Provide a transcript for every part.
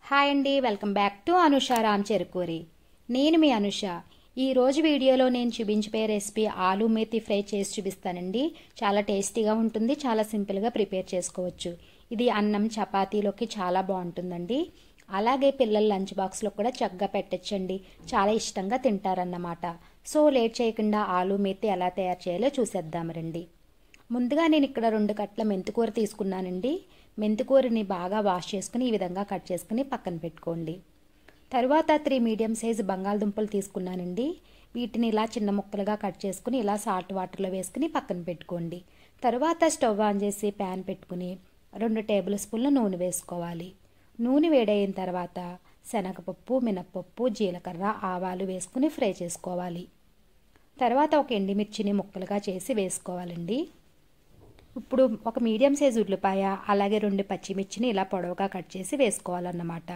Hi అండి, welcome back to Anusha Ram Cherukuri. నేను మీ అనుష. ఈరోజు వీడియోలో నేను చూపించే రెసిపీ ఆలు మేతి ఫ్రై చేసి చూపిస్తానండి. చాలా టేస్టీగా ఉంటుంది, చాలా సింపుల్గా ప్రిపేర్ చేసుకోవచ్చు. ఇది అన్నం చపాతీలోకి చాలా బాగుంటుందండి. అలాగే పిల్లల లంచ్ బాక్స్లో కూడా చక్కగా పెట్టచ్చండి, చాలా ఇష్టంగా తింటారన్నమాట. సో లేట్ చేయకుండా ఆలు మేతి ఎలా తయారు చేయాలో చూసేద్దాం రండి. ముందుగా నేను ఇక్కడ 2 కట్టల మెంతికూర తీసుకున్నానండి. మెంతికూరని బాగా వాష్ చేసుకుని ఈ విధంగా కట్ చేసుకుని పక్కన పెట్టుకోండి. తరువాత 3 మీడియం సైజు బంగాళదుంపలు తీసుకున్నానండి. వీటిని ఇలా చిన్న ముక్కలుగా కట్ చేసుకుని ఇలా సాల్ట్ వాటర్లో వేసుకుని పక్కన పెట్టుకోండి. తరువాత స్టవ్ ఆన్ చేసి ప్యాన్ పెట్టుకుని 2 టేబుల్ స్పూన్ల నూనె వేసుకోవాలి. నూనె వేడైన తర్వాత శనగపప్పు, మినప్పప్పు, జీలకర్ర, ఆవాలు వేసుకుని ఫ్రై చేసుకోవాలి. తర్వాత ఒక ఎండుమిర్చిని ముక్కలుగా చేసి వేసుకోవాలండి. ఇప్పుడు ఒక మీడియం సైజు ఉల్లిపాయ, అలాగే 2 పచ్చిమిర్చిని ఇలా పొడవుగా కట్ చేసి వేసుకోవాలన్నమాట.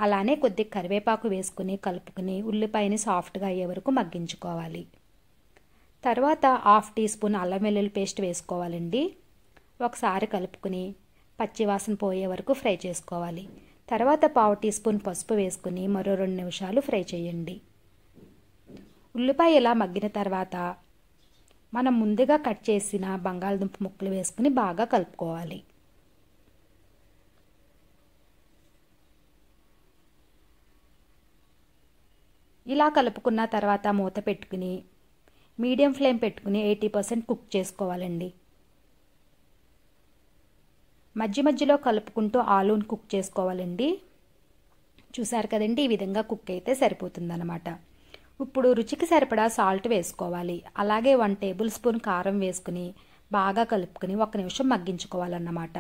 అలానే కొద్ది కరివేపాకు వేసుకుని కలుపుకుని ఉల్లిపాయని సాఫ్ట్గా అయ్యే వరకు మగ్గించుకోవాలి. తర్వాత 1/2 టీ స్పూన్ అల్లం వెల్లుల్లి పేస్ట్ వేసుకోవాలండి. ఒకసారి కలుపుకుని పచ్చివాసన పోయే వరకు ఫ్రై చేసుకోవాలి. తర్వాత 1/2 టీ స్పూన్ పసుపు వేసుకుని మరో 2 నిమిషాలు ఫ్రై చేయండి. ఉల్లిపాయ ఇలా మగ్గిన తర్వాత మనం ముందుగా కట్ చేసిన బంగాళదుంప ముక్కలు వేసుకుని బాగా కలుపుకోవాలి. ఇలా కలుపుకున్న తర్వాత మూత పెట్టుకుని మీడియం ఫ్లేమ్ పెట్టుకుని 80% కుక్ చేసుకోవాలండి. మధ్య మధ్యలో కలుపుకుంటూ ఆలూని కుక్ చేసుకోవాలండి. చూసారు కదండి, ఈ విధంగా కుక్ అయితే సరిపోతుందన్నమాట. ఇప్పుడు రుచికి సరిపడా సాల్ట్ వేసుకోవాలి. అలాగే 1 టేబుల్ స్పూన్ కారం వేసుకుని బాగా కలుపుకుని 1 నిమిషం మగ్గించుకోవాలన్నమాట.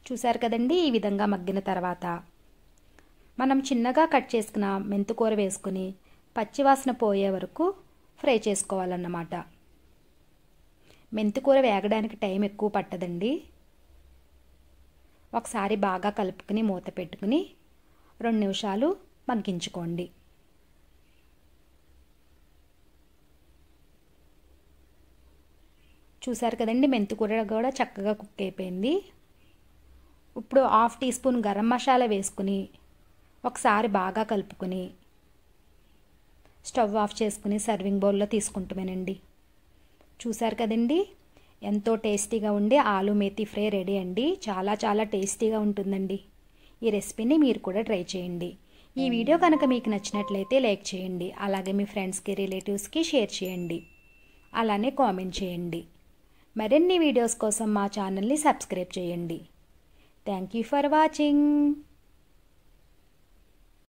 చూసారు కదండి, ఈ విధంగా మగ్గిన తర్వాత మనం చిన్నగా కట్ చేసుకున్న మెంతికూర వేసుకుని పచ్చివాసన పోయే వరకు ఫ్రై చేసుకోవాలన్నమాట. మెంతికూర వేగడానికి టైం ఎక్కువ పట్టదండి. ఒకసారి బాగా కలుపుకుని మూత పెట్టుకుని 2 నిమిషాలు మగ్గించుకోండి. చూసారు కదండి, మెంతికూర కూడా చక్కగా కుక్ అయిపోయింది. ఇప్పుడు 1/2 టీ స్పూన్ గరం మసాలా వేసుకుని ఒకసారి బాగా కలుపుకుని స్టవ్ ఆఫ్ చేసుకుని సర్వింగ్ బౌల్లో తీసుకుంటామేనండి. చూసారు కదండి, ఎంతో టేస్టీగా ఉండే ఆలు మేతి ఫ్రై రెడీ అండి. చాలా చాలా టేస్టీగా ఉంటుందండి. ఈ రెసిపీని మీరు కూడా ట్రై చేయండి. ఈ వీడియో కనుక మీకు నచ్చినట్లయితే లైక్ చేయండి. అలాగే మీ ఫ్రెండ్స్కి, రిలేటివ్స్కి షేర్ చేయండి. అలానే కామెంట్ చేయండి. మరిన్ని వీడియోస్ కోసం మా ఛానల్ని సబ్స్క్రైబ్ చేయండి. Thank you for watching.